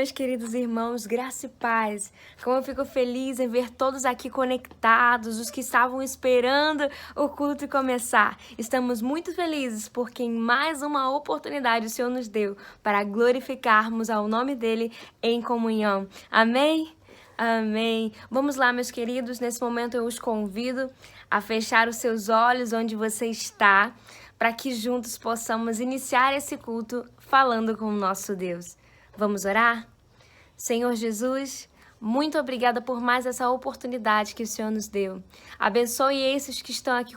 meus queridos irmãos, graça e paz. Como eu fico feliz em ver todos aqui conectados, os que estavam esperando o culto começar. Estamos muito felizes porque em mais uma oportunidade o Senhor nos deu para glorificarmos ao nome dele em comunhão. Amém? Amém. Vamos lá, meus queridos, nesse momento eu os convido a fechar os seus olhos onde você está, para que juntos possamos iniciar esse culto falando com o nosso Deus. Vamos orar? Senhor Jesus, muito obrigada por mais essa oportunidade que o Senhor nos deu. Abençoe esses que estão aqui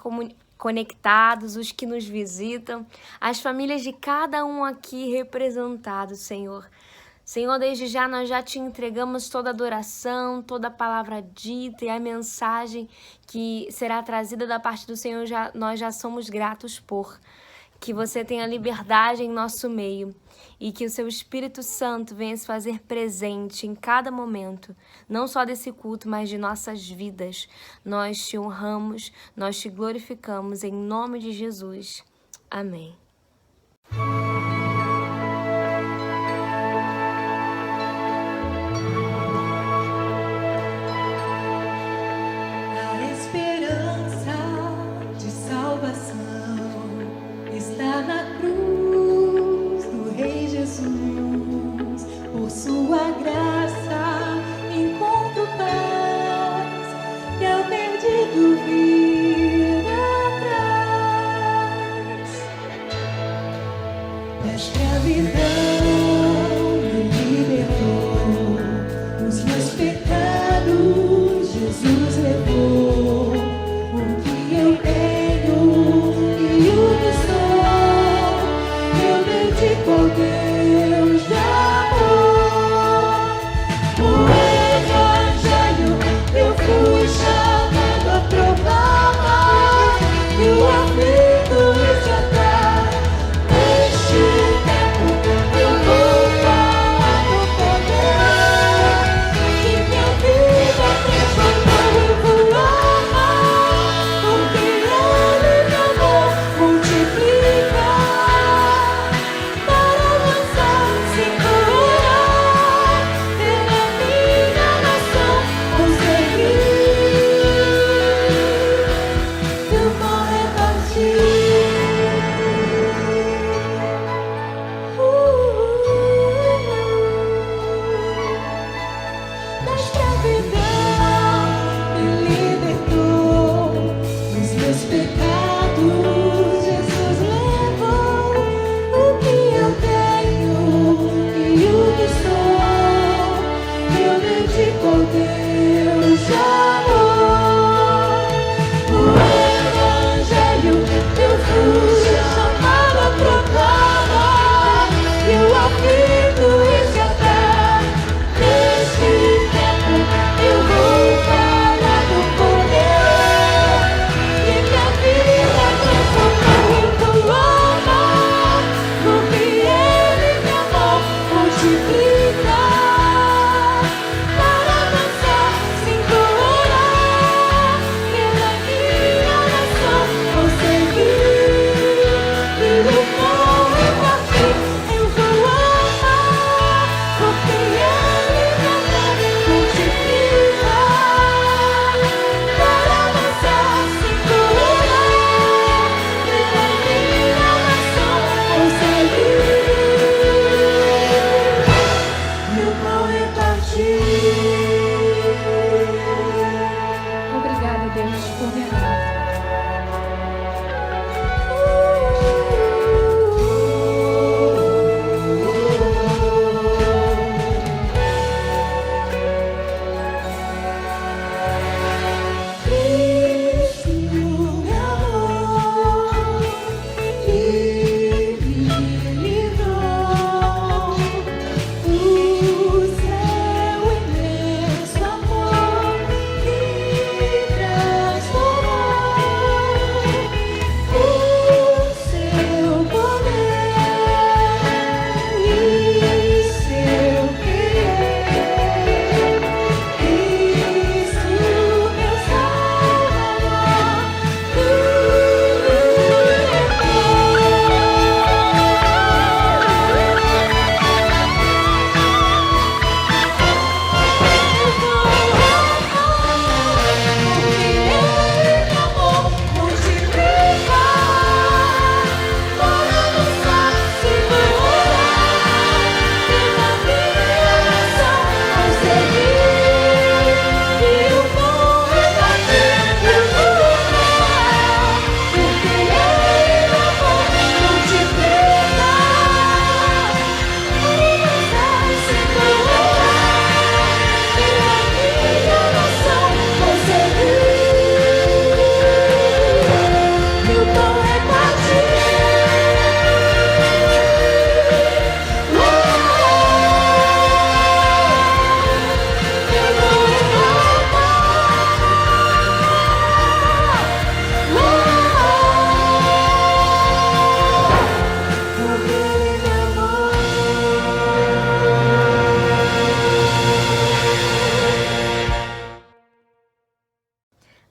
conectados, os que nos visitam, as famílias de cada um aqui representados, Senhor. Senhor, desde já nós já te entregamos toda a adoração, toda a palavra dita e a mensagem que será trazida da parte do Senhor, nós já somos gratos por. Que você tenha liberdade em nosso meio e que o seu Espírito Santo venha se fazer presente em cada momento, não só desse culto, mas de nossas vidas. Nós te honramos, nós te glorificamos em nome de Jesus. Amém. A esperança de salvação está na cruz do Rei Jesus. Por sua graça encontro paz e ao perdido vir atrás. Da escravidão me libertou, os meus pecados Jesus levou. O que eu tenho e o que sou, eu dedico ao Deus de amor. O Evangelho eu fui chamado a provar.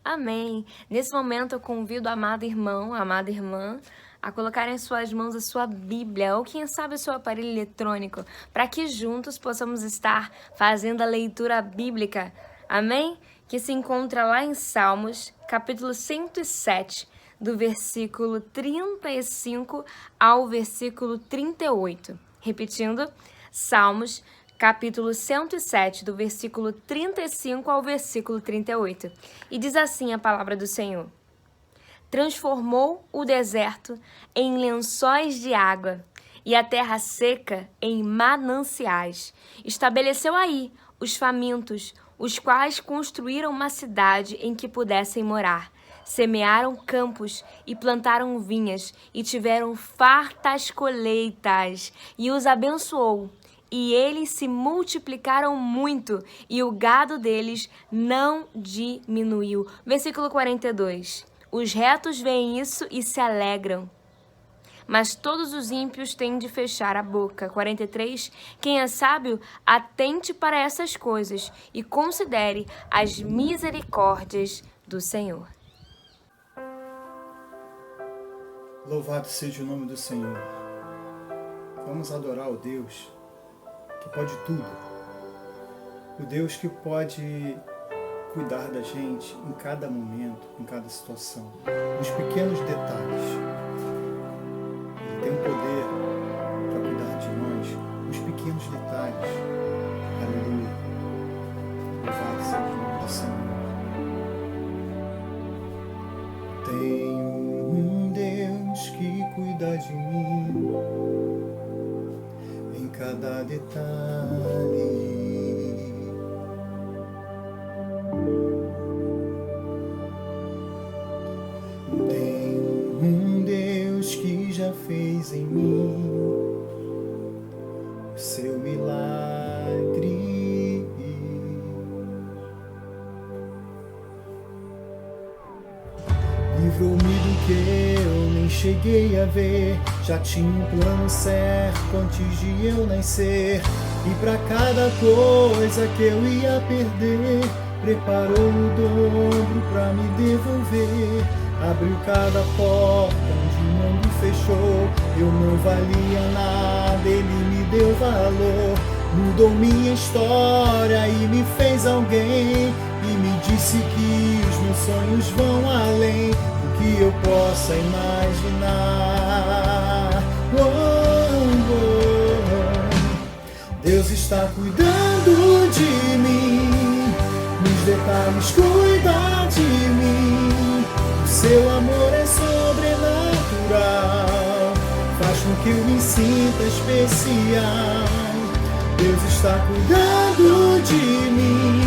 Amém. Nesse momento eu convido o amado irmão, a amada irmã, a colocar em suas mãos a sua Bíblia ou quem sabe o seu aparelho eletrônico, para que juntos possamos estar fazendo a leitura bíblica. Amém? Que se encontra lá em Salmos, capítulo 107, do versículo 35 ao versículo 38. Repetindo, Salmos, capítulo 107, do versículo 35 ao versículo 38. E diz assim a palavra do Senhor: transformou o deserto em lençóis de água e a terra seca em mananciais. Estabeleceu aí os famintos, os quais construíram uma cidade em que pudessem morar. Semearam campos e plantaram vinhas e tiveram fartas colheitas, e os abençoou. E eles se multiplicaram muito, e o gado deles não diminuiu. Versículo 42. Os retos veem isso e se alegram, mas todos os ímpios têm de fechar a boca. 43. Quem é sábio, atente para essas coisas e considere as misericórdias do Senhor. Louvado seja o nome do Senhor. Vamos adorar o Deus que pode tudo. O Deus que pode cuidar da gente em cada momento, em cada situação, nos pequenos detalhes. Ele tem o poder para cuidar de nós nos pequenos detalhes. Aleluia. Louvado seja o nome do Senhor. Tenho um Deus que cuida de mim em cada detalhe. Tenho um Deus que já fez em mim o seu milagre. Livrou-me do que eu nem cheguei a ver. Já tinha um plano certo antes de eu nascer. E pra cada coisa que eu ia perder, preparou o dobro pra me devolver. Abriu cada porta onde o mundo fechou. Eu não valia nada, ele me deu valor. Mudou minha história e me fez alguém. E me disse que os meus sonhos vão além do que eu possa imaginar. Deus está cuidando de mim, nos detalhes cuida de mim. O seu amor é sobrenatural, faz com que eu me sinta especial. Deus está cuidando de mim,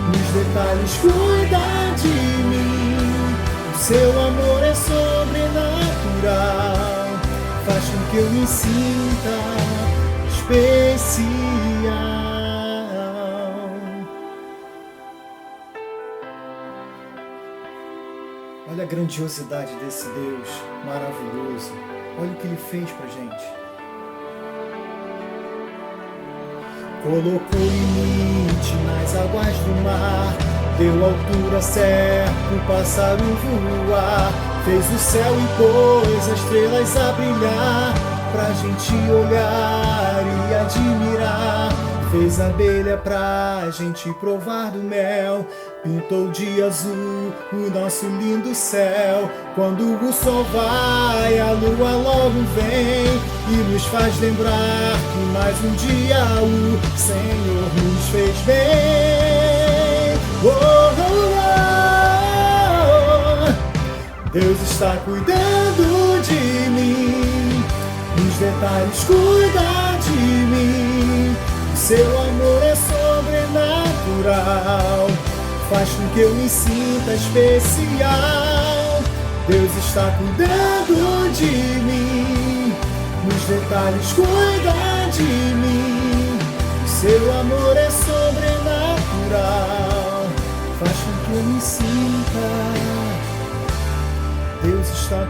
nos detalhes cuida de mim. O seu amor é sobrenatural, faz com que eu me sinta especial. Olha a grandiosidade desse Deus maravilhoso. Olha o que Ele fez pra gente. Colocou limite nas águas do mar, deu altura certa o pássaro voar, fez o céu e pôs as estrelas a brilhar, pra gente olhar e admirar. Fez a abelha pra gente provar do mel, pintou de azul o nosso lindo céu. Quando o sol vai, a lua logo vem e nos faz lembrar que mais um dia o Senhor nos fez bem. Deus está cuidando de mim, nos detalhes cuida de mim. Seu amor é sobrenatural, faz com que eu me sinta especial. Deus está cuidando de mim, nos detalhes cuida de mim. Seu amor é sobrenatural, faz com que eu me sinta. Deus está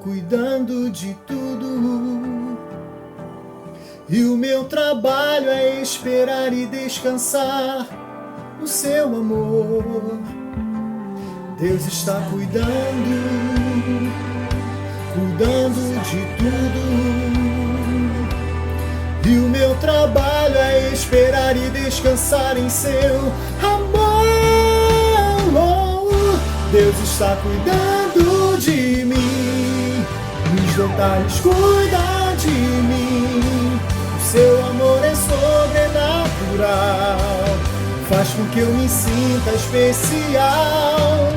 cuidando de tudo. E o meu trabalho é esperar e descansar no seu amor. Deus está cuidando de tudo. E o meu trabalho é esperar e descansar em seu amor. Deus está cuidando de mim, nos detalhes cuida de mim. O seu amor é sobrenatural, faz com que eu me sinta especial.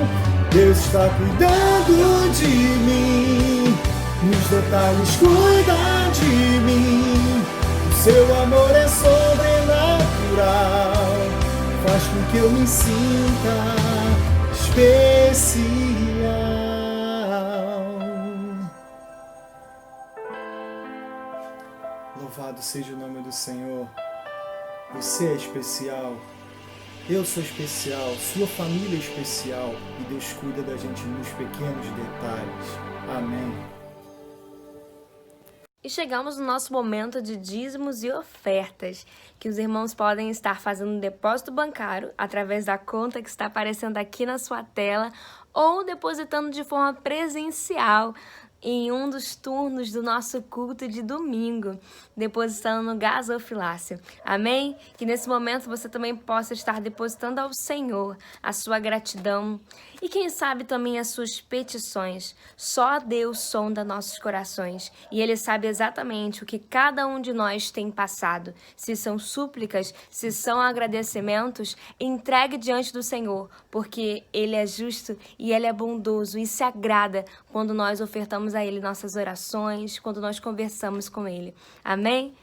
Deus está cuidando de mim, nos detalhes cuida de mim. O seu amor é sobrenatural, faz com que eu me sinta especial. Louvado seja o nome do Senhor. Você é especial, eu sou especial, sua família é especial e Deus cuida da gente nos pequenos detalhes. Amém. E chegamos no nosso momento de dízimos e ofertas, que os irmãos podem estar fazendo um depósito bancário através da conta que está aparecendo aqui na sua tela ou depositando de forma presencial em um dos turnos do nosso culto de domingo, depositando no gasofilácio. Amém? Que nesse momento você também possa estar depositando ao Senhor a sua gratidão e quem sabe também as suas petições. Só Deus sonda nossos corações e Ele sabe exatamente o que cada um de nós tem passado. Se são súplicas, se são agradecimentos, entregue diante do Senhor, porque Ele é justo e Ele é bondoso e se agrada quando nós ofertamos a Ele nossas orações, quando nós conversamos com Ele. Amém?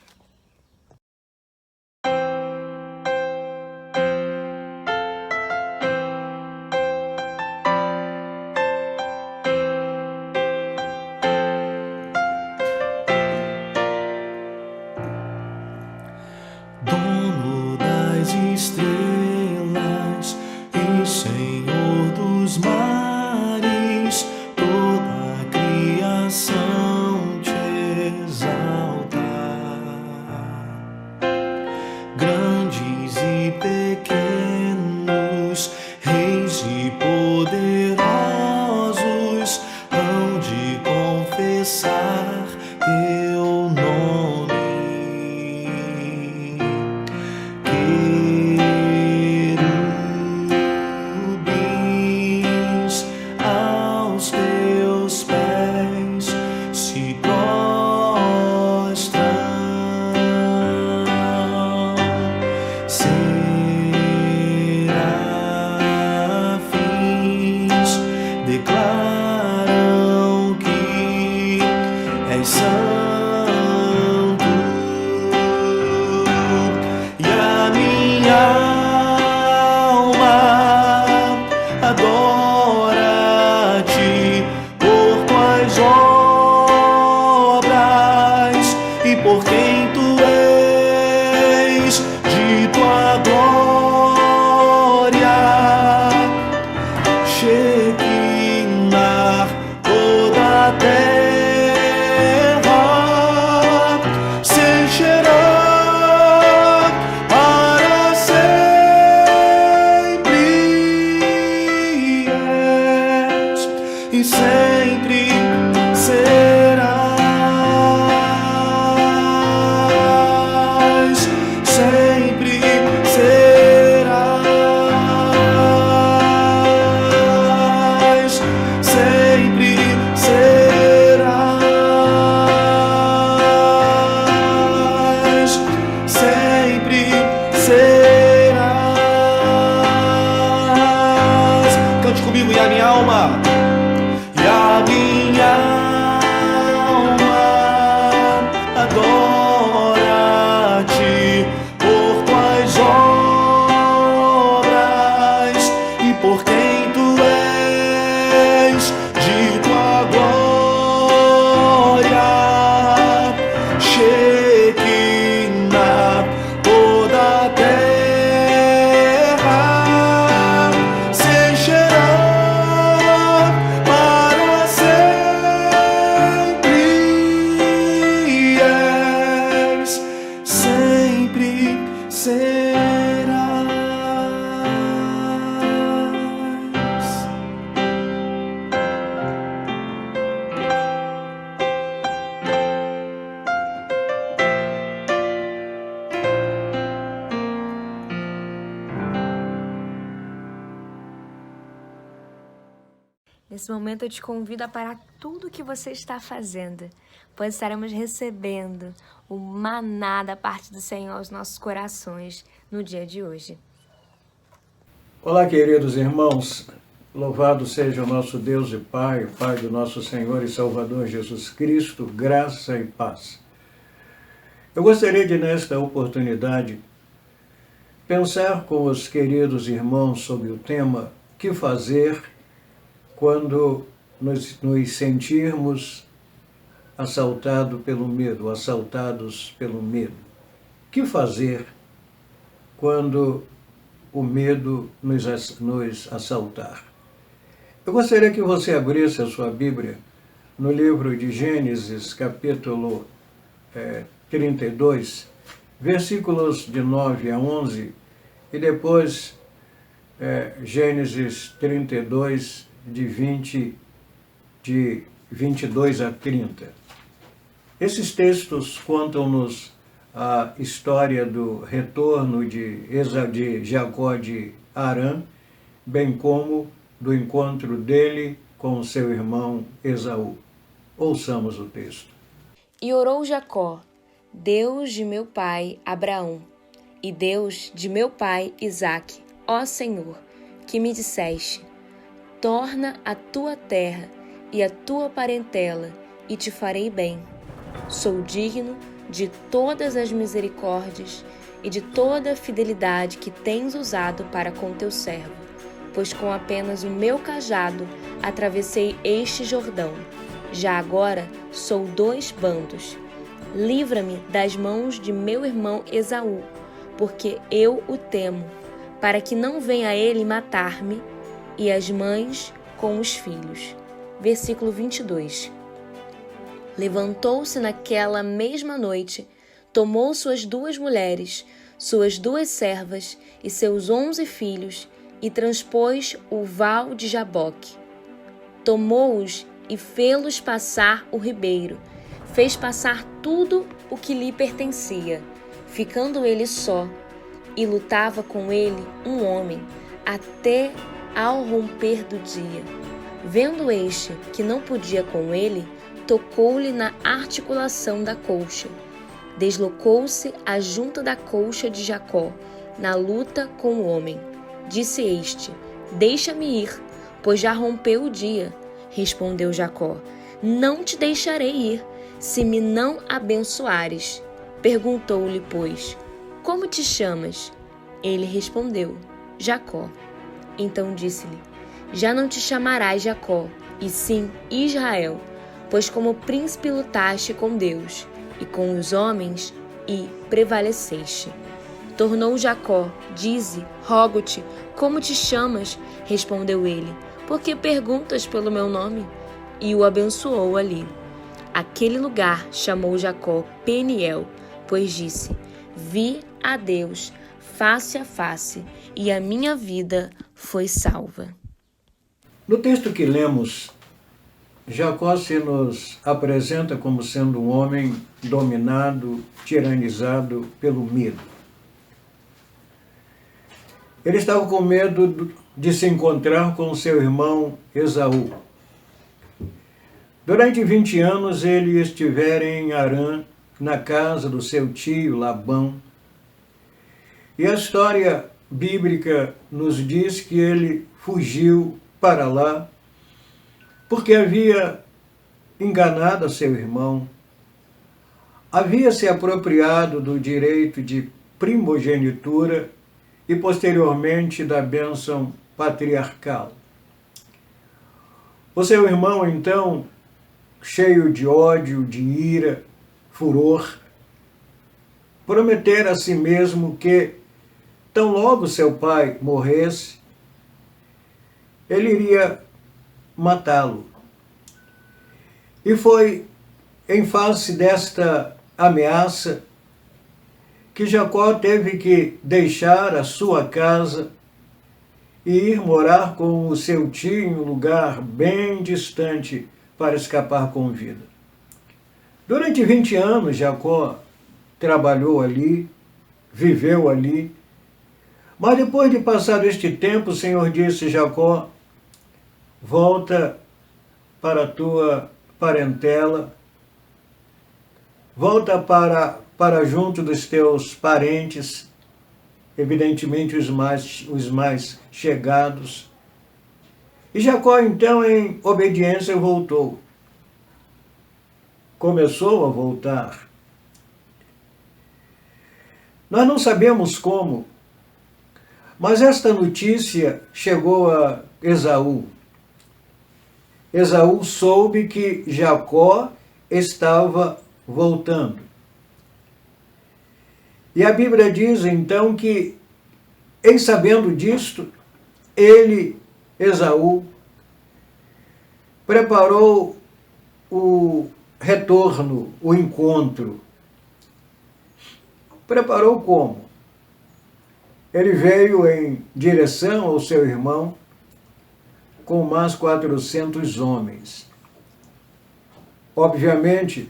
Dono das estrelas e Senhor dos mares, toda a criação te exalta. Grandes e pequenos, reis e poderosos, hão de confessar teu nome. Querubins aos teus pés se prostram, serafins declaram que és santo. E a minha alma adora-te por tuas obras e por quem tu és, de tua glória. Shekinah, toda a terra se encherá para sempre és e sempre serás, sempre serás, sempre serás, sempre serás. Cante comigo, e a minha alma, e a minha alma adora-te por tuas obras e por quem tu és, de tua glória. Shekinah, toda a terra se encherá Nesse momento eu te convido a parar tudo o que você está fazendo, pois estaremos recebendo o maná da parte do Senhor aos nossos corações no dia de hoje. Olá, queridos irmãos, louvado seja o nosso Deus e Pai, o Pai do nosso Senhor e Salvador Jesus Cristo, graça e paz. Eu gostaria de, nesta oportunidade, pensar com os queridos irmãos sobre o tema que fazer quando nos sentirmos assaltados pelo medo. Que fazer quando o medo nos assaltar? Eu gostaria que você abrisse a sua Bíblia no livro de Gênesis, capítulo 32, versículos de 9 a 11, e depois Gênesis 32, de 22 a 30. Esses textos contam-nos a história do retorno de Jacó de Harã, bem como do encontro dele com seu irmão Esaú. Ouçamos o texto. E orou Jacó: Deus de meu pai Abraão, e Deus de meu pai Isaque, ó Senhor, que me disseste: torna a tua terra e a tua parentela, e te farei bem. Sou digno de todas as misericórdias e de toda a fidelidade que tens usado para com teu servo, pois com apenas o meu cajado atravessei este Jordão. Já agora sou 2 bandos. Livra-me das mãos de meu irmão Esaú, porque eu o temo, para que não venha ele matar-me, e as mães com os filhos. Versículo 22. Levantou-se naquela mesma noite, tomou suas 2 mulheres, suas 2 servas e seus 11 filhos, e transpôs o val de Jaboque. Tomou-os e fê-los passar o ribeiro, fez passar tudo o que lhe pertencia, ficando ele só, e lutava com ele um homem, até ao romper do dia. Vendo este que não podia com ele, tocou-lhe na articulação da colcha. Deslocou-se a junta da colcha de Jacó, na luta com o homem. Disse este: deixa-me ir, pois já rompeu o dia. Respondeu Jacó: não te deixarei ir, se me não abençoares. Perguntou-lhe, pois: como te chamas? Ele respondeu: Jacó. Então disse-lhe: já não te chamarás Jacó, e sim Israel, pois como príncipe lutaste com Deus e com os homens, e prevaleceste. Tornou Jacó: dize, rogo-te, como te chamas? Respondeu ele: por que perguntas pelo meu nome? E o abençoou ali. Aquele lugar chamou Jacó Peniel, pois disse: vi a Deus face a face, e a minha vida foi salva. No texto que lemos, Jacó se nos apresenta como sendo um homem dominado, tiranizado pelo medo. Ele estava com medo de se encontrar com seu irmão Esaú. Durante 20 anos ele estivera em Harã, na casa do seu tio Labão. E a história bíblica nos diz que ele fugiu para lá porque havia enganado a seu irmão, havia se apropriado do direito de primogenitura e posteriormente da bênção patriarcal. O seu irmão, então, cheio de ódio, de ira, furor, prometera a si mesmo que, tão logo seu pai morresse, ele iria matá-lo. E foi em face desta ameaça que Jacó teve que deixar a sua casa e ir morar com o seu tio em um lugar bem distante para escapar com vida. Durante 20 anos, Jacó trabalhou ali, viveu ali, mas depois de passado este tempo, o Senhor disse: Jacó, volta para a tua parentela, volta para junto dos teus parentes, evidentemente os mais chegados. E Jacó, então, em obediência, voltou. Começou a voltar. Nós não sabemos como, mas esta notícia chegou a Esaú. Esaú soube que Jacó estava voltando. E a Bíblia diz então que, em sabendo disto, ele, Esaú, preparou o retorno, o encontro. Preparou como? Ele veio em direção ao seu irmão com mais 400 homens. Obviamente,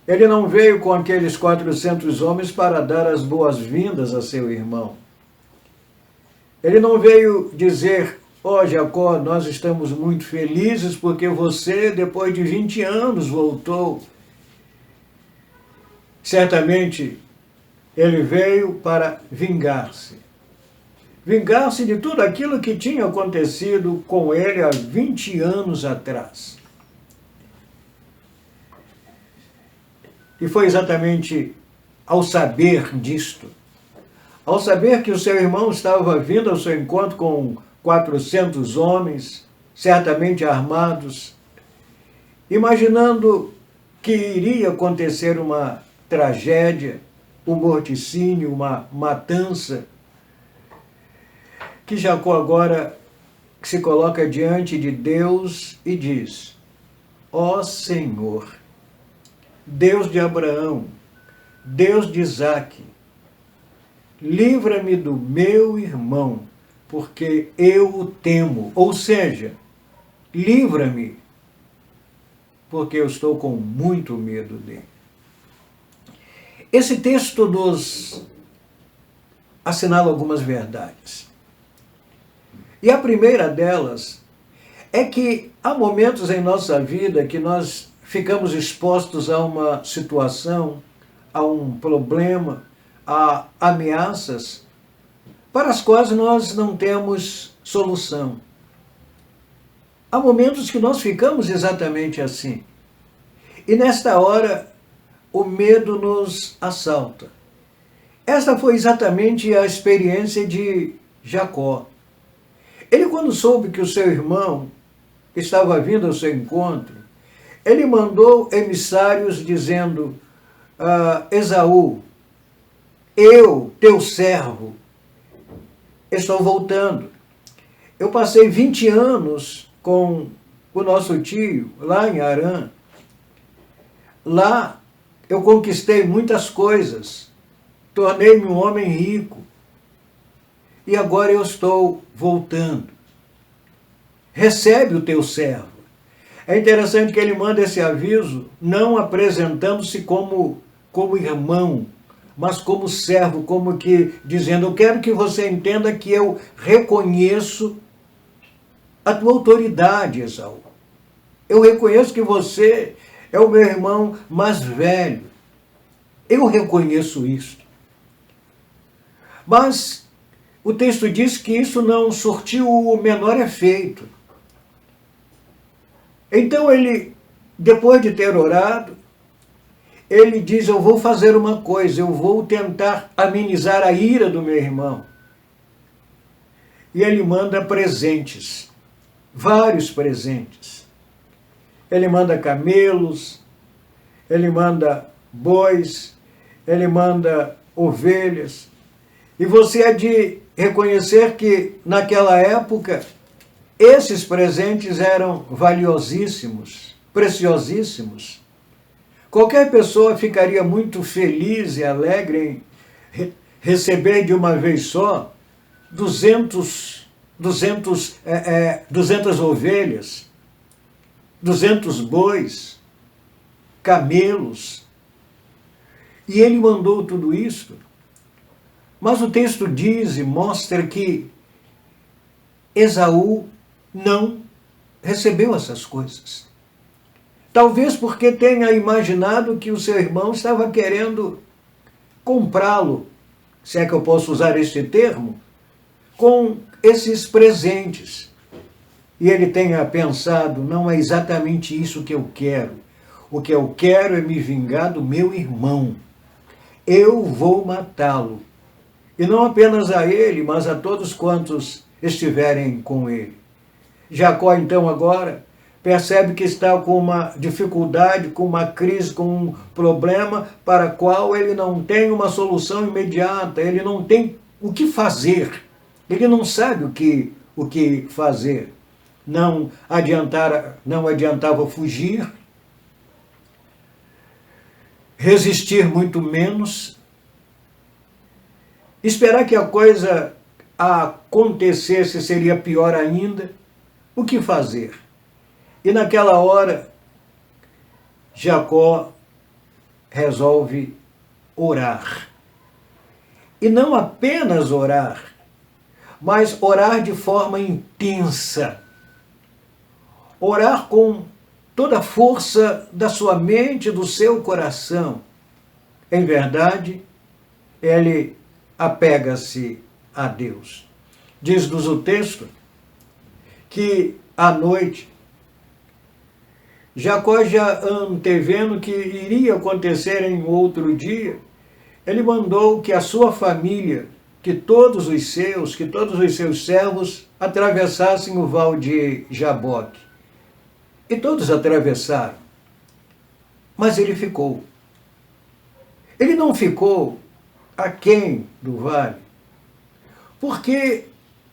ele não veio com aqueles 400 homens para dar as boas-vindas a seu irmão. Ele não veio dizer: ó, Jacó, nós estamos muito felizes porque você, depois de 20 anos, voltou. Certamente, ele veio para vingar-se. Vingar-se de tudo aquilo que tinha acontecido com ele há 20 anos atrás. E foi exatamente ao saber disto, ao saber que o seu irmão estava vindo ao seu encontro com 400 homens, certamente armados, imaginando que iria acontecer uma tragédia, um morticínio, uma matança, que Jacó agora se coloca diante de Deus e diz: ó Senhor, Deus de Abraão, Deus de Isaque, livra-me do meu irmão, porque eu o temo. Ou seja, livra-me, porque eu estou com muito medo dele. Esse texto nos assinala algumas verdades. E a primeira delas é que há momentos em nossa vida que nós ficamos expostos a uma situação, a um problema, a ameaças para as quais nós não temos solução. Há momentos que nós ficamos exatamente assim. E nesta hora, o medo nos assalta. Esta foi exatamente a experiência de Jacó. Ele, quando soube que o seu irmão estava vindo ao seu encontro, ele mandou emissários dizendo: Esaú, eu, teu servo, estou voltando. Eu passei 20 anos com o nosso tio, lá em Harã. Lá eu conquistei muitas coisas, tornei-me um homem rico. E agora eu estou voltando. Recebe o teu servo. É interessante que ele manda esse aviso, não apresentando-se como irmão, mas como servo, como que dizendo: eu quero que você entenda que eu reconheço a tua autoridade, Esaú. Eu reconheço que você é o meu irmão mais velho. Eu reconheço isso. Mas o texto diz que isso não surtiu o menor efeito. Então ele, depois de ter orado, ele diz: eu vou fazer uma coisa, eu vou tentar amenizar a ira do meu irmão. E ele manda presentes, vários presentes. Ele manda camelos, ele manda bois, ele manda ovelhas. E você há de reconhecer que, naquela época, esses presentes eram valiosíssimos, preciosíssimos. Qualquer pessoa ficaria muito feliz e alegre em receber de uma vez só 200 ovelhas, 200 bois, camelos. E ele mandou tudo isso. Mas o texto diz e mostra que Esaú não recebeu essas coisas. Talvez porque tenha imaginado que o seu irmão estava querendo comprá-lo, se é que eu posso usar este termo, com esses presentes. E ele tenha pensado, não é exatamente isso que eu quero. O que eu quero é me vingar do meu irmão. Eu vou matá-lo. E não apenas a ele, mas a todos quantos estiverem com ele. Jacó, então, agora, percebe que está com uma dificuldade, com uma crise, com um problema para o qual ele não tem uma solução imediata, ele não tem o que fazer, ele não sabe o que fazer. Não adiantava fugir, resistir muito menos, esperar que a coisa acontecesse seria pior ainda. O que fazer? E naquela hora, Jacó resolve orar. E não apenas orar, mas orar de forma intensa. Orar com toda a força da sua mente, do seu coração. Em verdade, ele apega-se a Deus. Diz-nos o texto que à noite, Jacó, já antevendo que iria acontecer em outro dia, ele mandou que a sua família, que todos os seus servos atravessassem o val de Jaboque. E todos atravessaram. Mas ele ficou. Ele não ficou aquém do vale, porque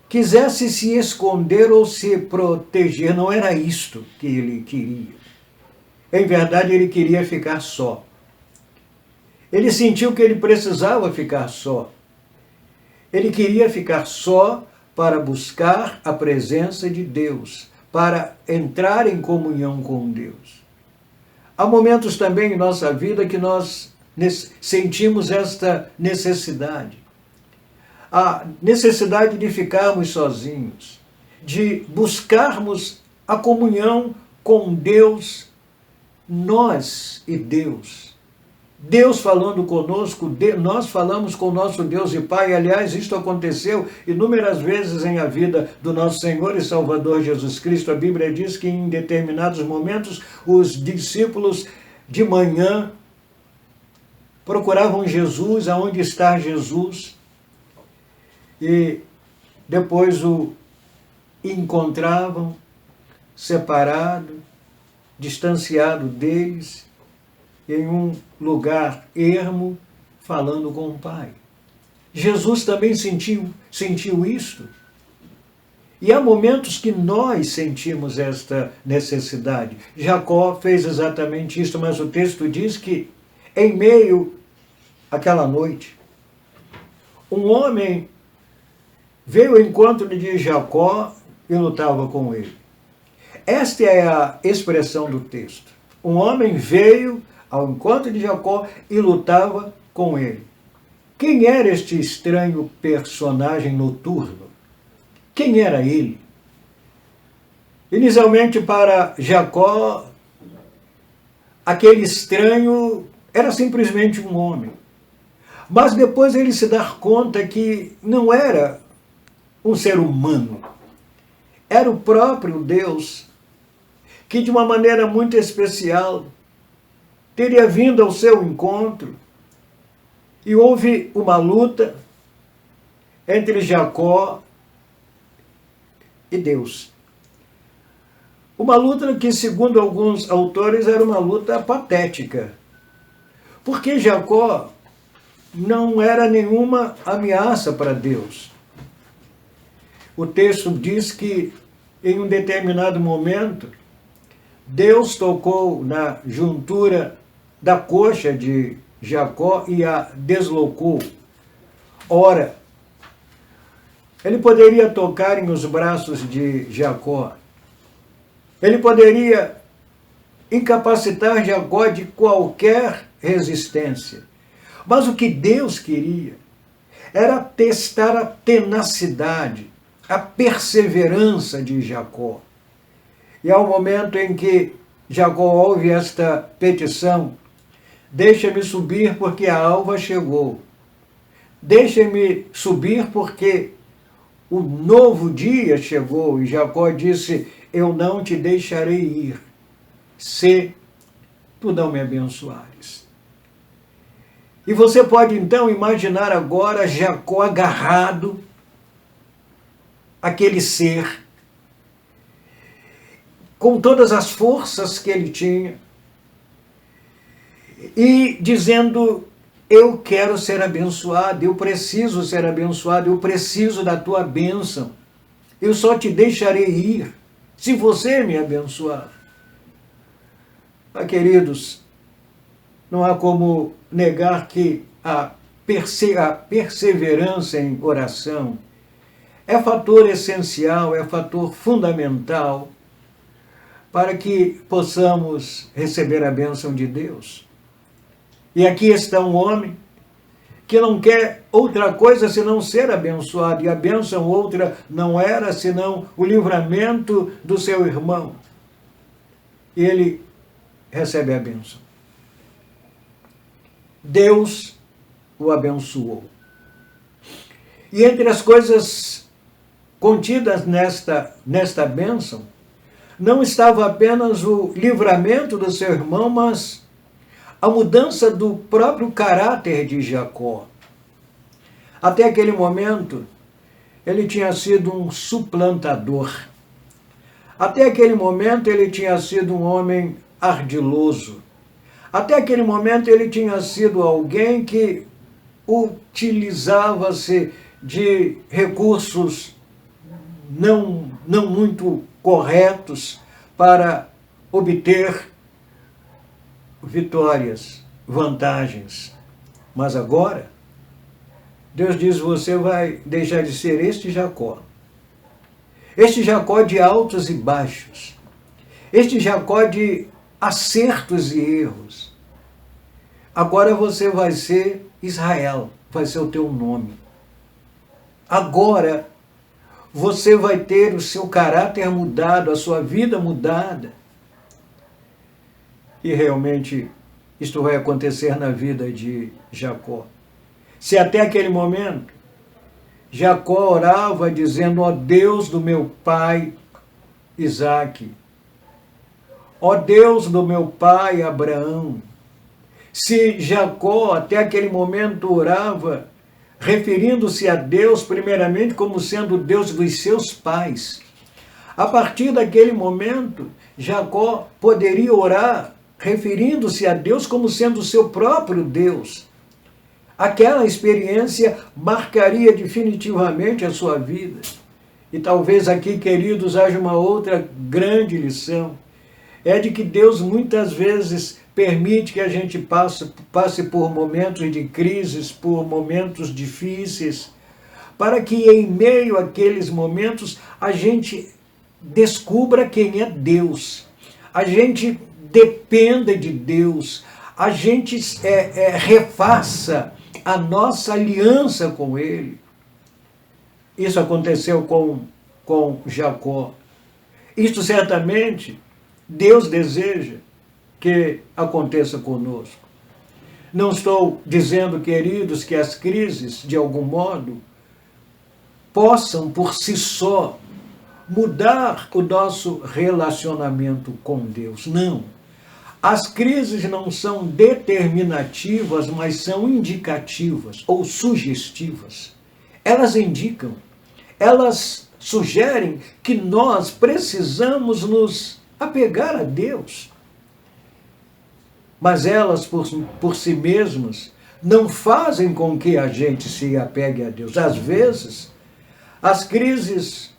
quisesse se esconder ou se proteger. Não era isto que ele queria. Em verdade, ele queria ficar só. Ele sentiu que ele precisava ficar só. Ele queria ficar só para buscar a presença de Deus, para entrar em comunhão com Deus. Há momentos também em nossa vida que nós sentimos esta necessidade. A necessidade de ficarmos sozinhos, de buscarmos a comunhão com Deus, nós e Deus. Deus falando conosco, nós falamos com o nosso Deus e Pai. Aliás, isto aconteceu inúmeras vezes em a vida do nosso Senhor e Salvador Jesus Cristo. A Bíblia diz que em determinados momentos os discípulos de manhã procuravam Jesus, aonde está Jesus, e depois o encontravam separado, distanciado deles, em um lugar ermo, falando com o Pai. Jesus também sentiu isto. E há momentos que nós sentimos esta necessidade. Jacó fez exatamente isto, mas o texto diz que, em meio àquela noite, um homem veio ao encontro de Jacó e lutava com ele. Esta é a expressão do texto. Um homem veio ao encontro de Jacó e lutava com ele. Quem era este estranho personagem noturno? Quem era ele? Inicialmente, para Jacó, aquele estranho era simplesmente um homem. Mas depois ele se dá conta que não era um ser humano. Era o próprio Deus, que de uma maneira muito especial teria vindo ao seu encontro, e houve uma luta entre Jacó e Deus. Uma luta que, segundo alguns autores, era uma luta patética, porque Jacó não era nenhuma ameaça para Deus. O texto diz que, em um determinado momento, Deus tocou na juntura da coxa de Jacó e a deslocou. Ora, ele poderia tocar nos braços de Jacó. Ele poderia incapacitar Jacó de qualquer resistência. Mas o que Deus queria era testar a tenacidade, a perseverança de Jacó. E ao momento em que Jacó ouve esta petição: deixa-me subir porque a alva chegou. Deixa-me subir porque o novo dia chegou. E Jacó disse: eu não te deixarei ir, se tu não me abençoares. E você pode então imaginar agora Jacó agarrado àquele ser, com todas as forças que ele tinha, e dizendo: eu quero ser abençoado, eu preciso ser abençoado, eu preciso da tua bênção. Eu só te deixarei ir se você me abençoar. Queridos, não há como negar que a perseverança em oração é fator essencial, é fator fundamental para que possamos receber a bênção de Deus. E aqui está um homem que não quer outra coisa senão ser abençoado, e a bênção outra não era senão o livramento do seu irmão. E ele recebe a bênção. Deus o abençoou. E entre as coisas contidas nesta bênção, não estava apenas o livramento do seu irmão, mas a mudança do próprio caráter de Jacó. Até aquele momento, ele tinha sido um suplantador. Até aquele momento, ele tinha sido um homem ardiloso. Até aquele momento, ele tinha sido alguém que utilizava-se de recursos não muito corretos para obter vitórias, vantagens. Mas agora, Deus diz: você vai deixar de ser este Jacó. Este Jacó de altos e baixos. Este Jacó de acertos e erros. Agora você vai ser Israel, vai ser o teu nome. Agora você vai ter o seu caráter mudado, a sua vida mudada. E realmente isto vai acontecer na vida de Jacó. Se até aquele momento Jacó orava dizendo: ó Deus do meu pai Isaque, ó Deus do meu pai Abraão. Se Jacó até aquele momento orava referindo-se a Deus primeiramente como sendo o Deus dos seus pais, a partir daquele momento Jacó poderia orar referindo-se a Deus como sendo o seu próprio Deus. Aquela experiência marcaria definitivamente a sua vida. E talvez aqui, queridos, haja uma outra grande lição. É de que Deus muitas vezes permite que a gente passe por momentos de crises, por momentos difíceis, para que em meio àqueles momentos a gente descubra quem é Deus. A gente dependa de Deus, a gente refaça a nossa aliança com Ele. Isso aconteceu com Jacó. Isto certamente Deus deseja que aconteça conosco. Não estou dizendo, queridos, que as crises, de algum modo, possam por si só mudar o nosso relacionamento com Deus. Não. As crises não são determinativas, mas são indicativas ou sugestivas. Elas indicam, elas sugerem que nós precisamos nos apegar a Deus. Mas elas, por si mesmas, não fazem com que a gente se apegue a Deus. Às vezes, as crises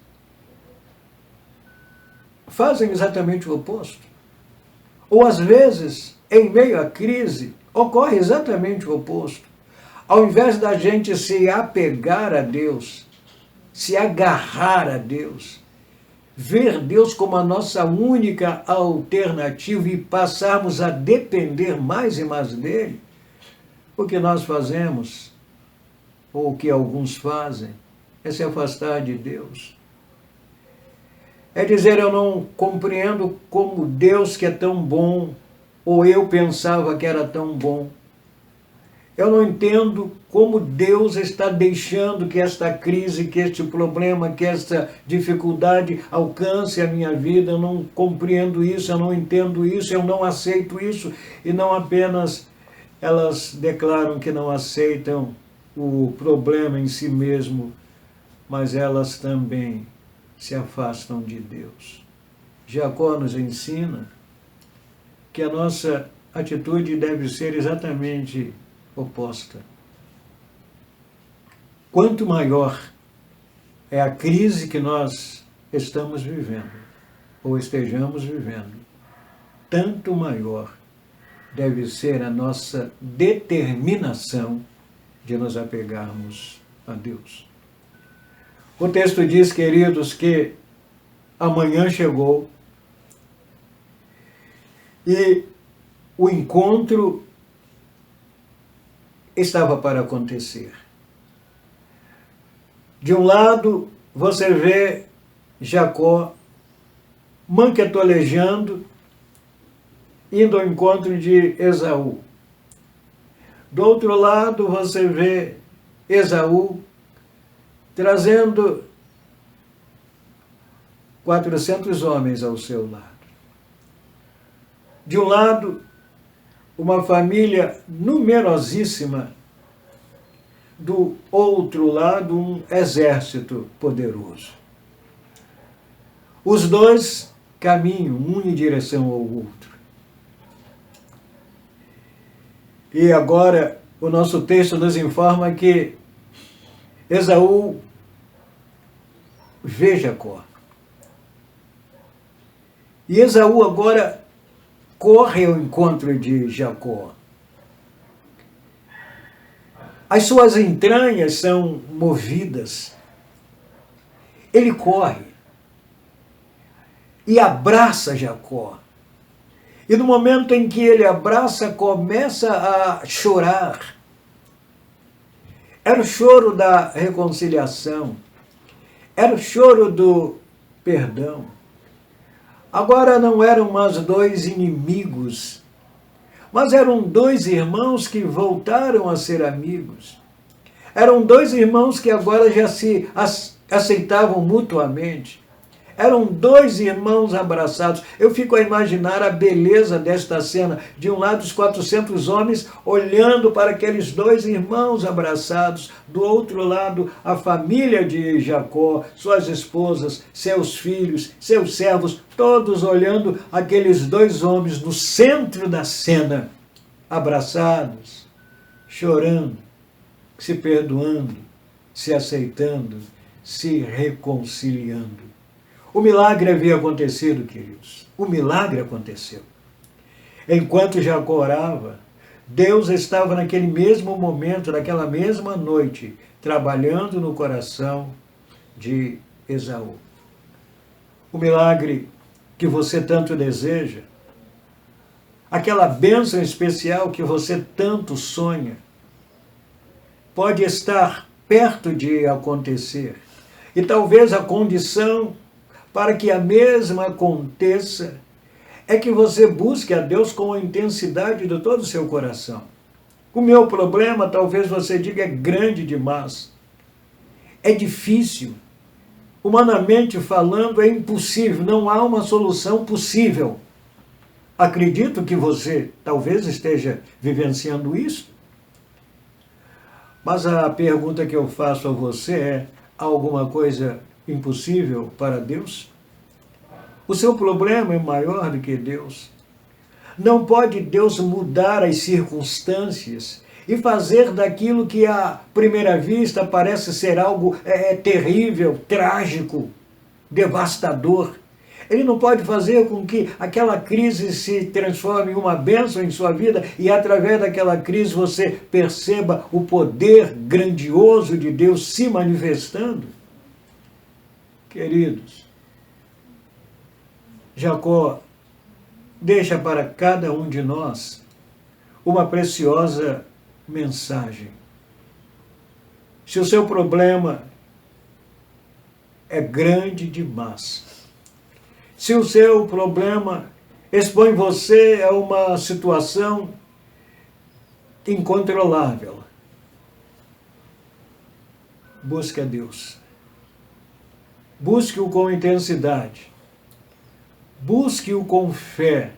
fazem exatamente o oposto. Ou às vezes, em meio à crise, ocorre exatamente o oposto. Ao invés da gente se apegar a Deus, se agarrar a Deus, ver Deus como a nossa única alternativa e passarmos a depender mais e mais dele, o que nós fazemos, ou o que alguns fazem, é se afastar de Deus. É dizer, eu não compreendo como Deus que é tão bom, ou eu pensava que era tão bom. Eu não entendo como Deus está deixando que esta crise, que este problema, que esta dificuldade alcance a minha vida. Eu não compreendo isso, eu não entendo isso, eu não aceito isso. E não apenas elas declaram que não aceitam o problema em si mesmo, mas elas também se afastam de Deus. Jacó nos ensina que a nossa atitude deve ser exatamente oposta. Quanto maior é a crise que nós estamos vivendo, ou estejamos vivendo, tanto maior deve ser a nossa determinação de nos apegarmos a Deus. O texto diz, queridos, que amanhã chegou e o encontro estava para acontecer. De um lado, você vê Jacó manquetolejando, indo ao encontro de Esaú. Do outro lado, você vê Esaú trazendo 400 homens ao seu lado. De um lado, uma família numerosíssima, do outro lado, um exército poderoso. Os dois caminham, um em direção ao outro. E agora, o nosso texto nos informa que Esaú vê Jacó. E Esaú agora corre ao encontro de Jacó. As suas entranhas são movidas. Ele corre e abraça Jacó. E no momento em que ele abraça, começa a chorar. Era o choro da reconciliação. Era o choro do perdão. Agora não eram mais dois inimigos, mas eram dois irmãos que voltaram a ser amigos. Eram dois irmãos que agora já se aceitavam mutuamente. Eram dois irmãos abraçados. Eu fico a imaginar a beleza desta cena. De um lado, os 400 homens olhando para aqueles dois irmãos abraçados. Do outro lado, a família de Jacó, suas esposas, seus filhos, seus servos, todos olhando aqueles dois homens no centro da cena, abraçados, chorando, se perdoando, se aceitando, se reconciliando. O milagre havia acontecido, queridos. O milagre aconteceu. Enquanto Jacó orava, Deus estava naquele mesmo momento, naquela mesma noite, trabalhando no coração de Esaú. O milagre que você tanto deseja, aquela bênção especial que você tanto sonha, pode estar perto de acontecer. E talvez a condição para que a mesma aconteça é que você busque a Deus com a intensidade de todo o seu coração. O meu problema, talvez você diga, é grande demais. É difícil. Humanamente falando, é impossível. Não há uma solução possível. Acredito que você talvez esteja vivenciando isso. Mas a pergunta que eu faço a você é: há alguma coisa impossível para Deus? O seu problema é maior do que Deus. Não pode Deus mudar as circunstâncias e fazer daquilo que à primeira vista parece ser algo terrível, trágico, devastador. Ele não pode fazer com que aquela crise se transforme em uma bênção em sua vida e através daquela crise você perceba o poder grandioso de Deus se manifestando. Queridos, Jacó deixa para cada um de nós uma preciosa mensagem. Se o seu problema é grande demais, Se o seu problema expõe você a uma situação incontrolável, busque a Deus. Busque-o com intensidade. Busque-o com fé.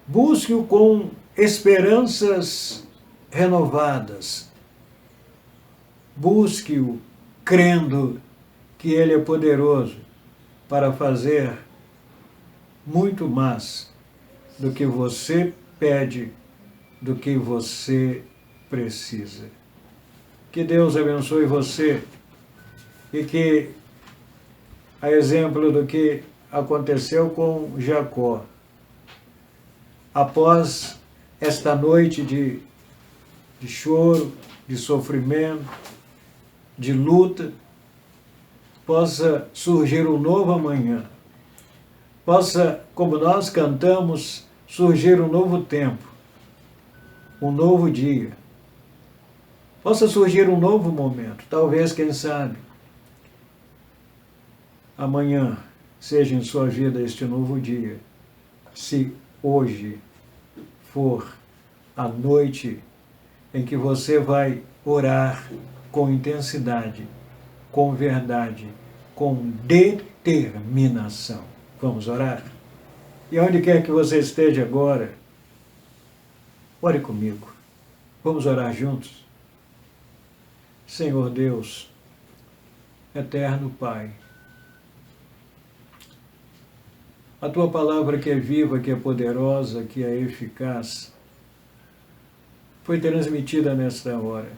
Busque-o com esperanças renovadas. Busque-o crendo que Ele é poderoso para fazer muito mais do que você pede, do que você precisa. Que Deus abençoe você e que, a exemplo do que aconteceu com Jacó, após esta noite de choro, de sofrimento, de luta, possa surgir um novo amanhã. Possa, como nós cantamos, surgir um novo tempo, um novo dia. Possa surgir um novo momento. Talvez, quem sabe, amanhã seja em sua vida este novo dia. Se hoje for a noite em que você vai orar com intensidade, com verdade, com determinação. Vamos orar? E onde quer que você esteja agora, ore comigo. Vamos orar juntos? Senhor Deus, eterno Pai, a Tua palavra que é viva, que é poderosa, que é eficaz, foi transmitida nesta hora.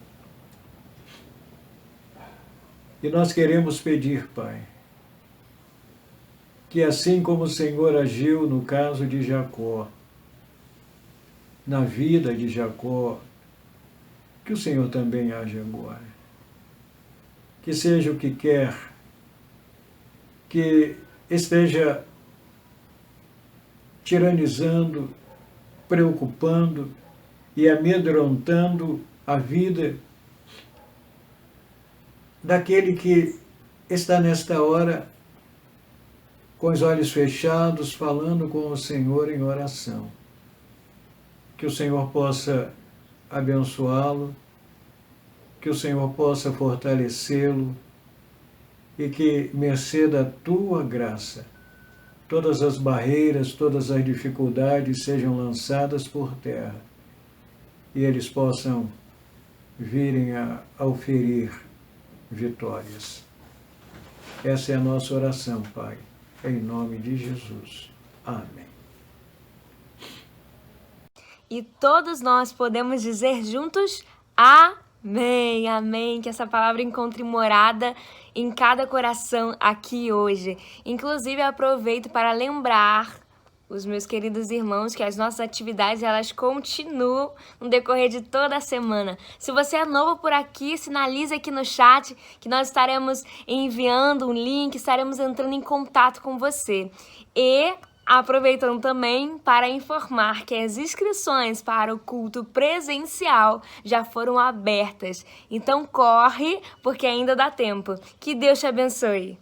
E nós queremos pedir, Pai, que assim como o Senhor agiu no caso de Jacó, na vida de Jacó, que o Senhor também age agora. Que seja o que quer, que esteja tiranizando, preocupando e amedrontando a vida daquele que está nesta hora com os olhos fechados, falando com o Senhor em oração. Que o Senhor possa abençoá-lo, que o Senhor possa fortalecê-lo e que, mercê da Tua graça, todas as barreiras, todas as dificuldades sejam lançadas por terra e eles possam virem a oferir vitórias. Essa é a nossa oração, Pai, em nome de Jesus. Amém. E todos nós podemos dizer juntos, amém, amém, que essa palavra encontre morada em cada coração aqui hoje. Inclusive, aproveito para lembrar os meus queridos irmãos que as nossas atividades elas continuam no decorrer de toda a semana. Se você é novo por aqui, sinalize aqui no chat que nós estaremos enviando um link, estaremos entrando em contato com você. E aproveitando também para informar que as inscrições para o culto presencial já foram abertas. Então corre, porque ainda dá tempo. Que Deus te abençoe.